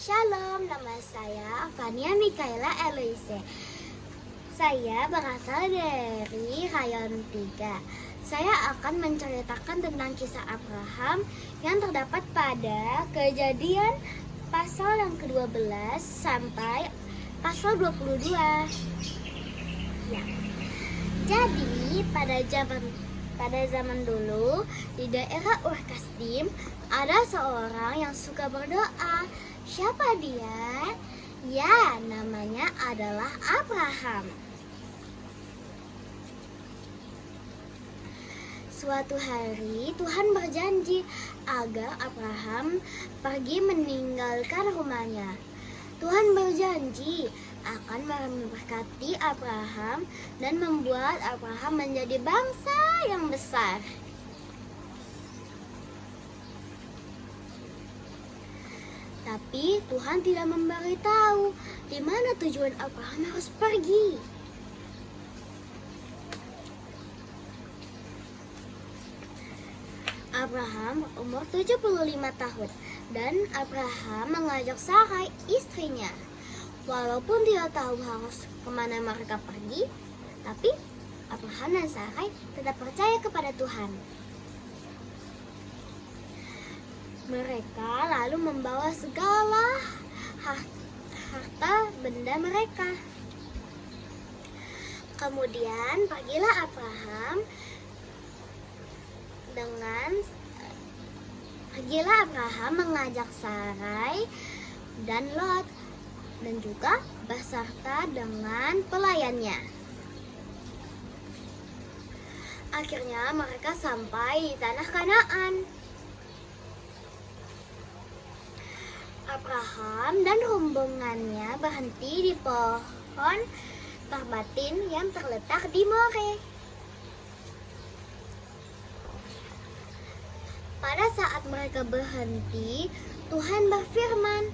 Shalom, nama saya Fania Mikaela Eloise. Saya berasal dari Rayon 3. Saya akan menceritakan tentang kisah Abraham yang terdapat pada Kejadian pasal yang ke-12 sampai pasal 22. Ya. Jadi pada zaman dulu di daerah Ur Kasdim ada seorang yang suka berdoa. Siapa dia? Ya, namanya adalah Abraham. Suatu hari Tuhan berjanji agar Abraham pergi meninggalkan rumahnya. Tuhan berjanji akan memberkati Abraham dan membuat Abraham menjadi bangsa yang besar. Tapi Tuhan tidak memberitahu di mana tujuan Abraham harus pergi. Abraham umur 75 tahun dan Abraham mengajak Sarai istrinya. Walaupun tidak tahu harus kemana mereka pergi, tapi Abraham dan Sarai tetap percaya kepada Tuhan. Mereka lalu membawa segala harta benda mereka. Kemudian pergilah Abraham mengajak Sarai dan Lot dan juga beserta dengan pelayannya. Akhirnya mereka sampai di tanah Kanaan. Abraham dan rombongannya berhenti di pohon terbatin yang terletak di More. Pada saat mereka berhenti, Tuhan berfirman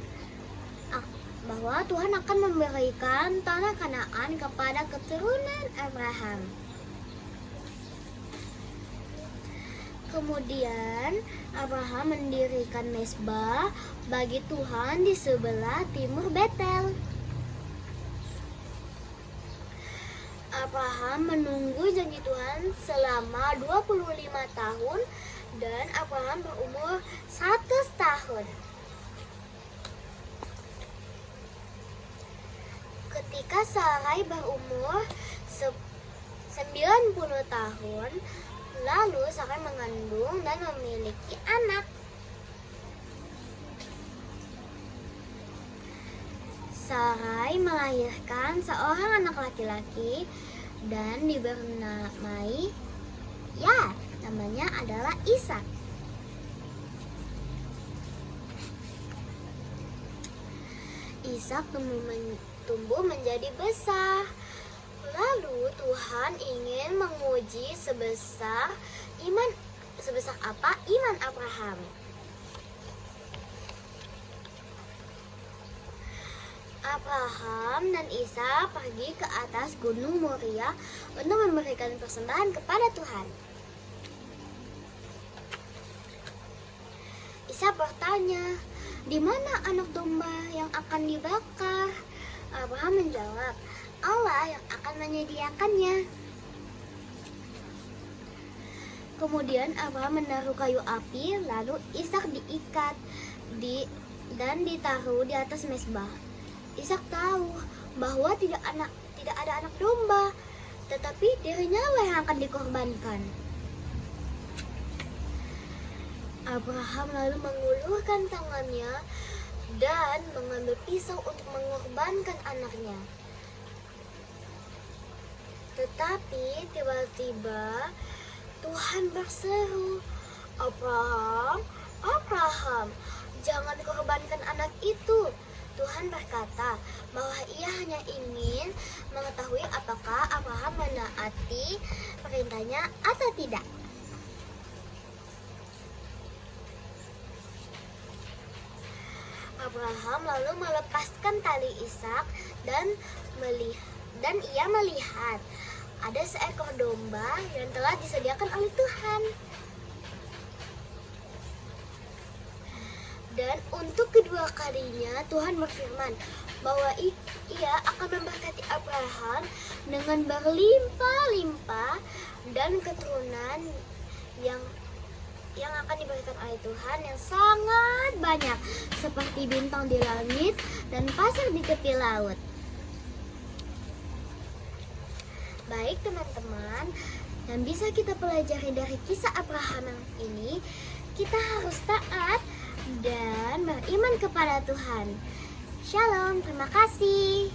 bahwa Tuhan akan memberikan tanah Kanaan kepada keturunan Abraham. Kemudian Abraham mendirikan mezbah bagi Tuhan di sebelah timur Betel. Abraham menunggu janji Tuhan selama 25 tahun dan Abraham berumur 100 tahun. Ketika Sarai berumur 90 tahun, lalu Sarai mengandung dan memiliki anak. Sarai melahirkan seorang anak laki-laki dan diberi namai, namanya adalah Ishak. Ishak tumbuh menjadi besar. Lalu Tuhan ingin menguji sebesar apa iman Abraham. Abraham dan Ishak pergi ke atas gunung Moria untuk memberikan persembahan kepada Tuhan. Ishak bertanya, "Di mana anak domba yang akan dibakar?" Abraham menjawab, "Allah yang akan menyediakannya." Kemudian Abraham menaruh kayu api, lalu Ishak diikat dan ditaruh di atas mezbah. Ishak tahu bahwa tidak ada anak domba, tetapi dirinya yang akan dikorbankan. Abraham lalu mengulurkan tangannya dan mengambil pisau untuk mengorbankan anaknya. Tetapi tiba-tiba Tuhan berseru, "Abraham, Abraham, jangan korbankan anak itu." Tuhan berkata bahwa ia hanya ingin mengetahui apakah Abraham menaati perintahnya atau tidak. Abraham lalu melepaskan tali Ishak dan ia melihat ada seekor domba yang telah disediakan oleh Tuhan. Dan untuk kedua kalinya Tuhan berfirman bahwa Ia akan memberkati Abraham dengan berlimpah-limpah dan keturunan yang akan diberikan oleh Tuhan yang sangat banyak, seperti bintang di langit dan pasir di tepi laut. Baik teman-teman, yang bisa kita pelajari dari kisah Abraham ini, kita harus taat dan beriman kepada Tuhan. Shalom, terima kasih.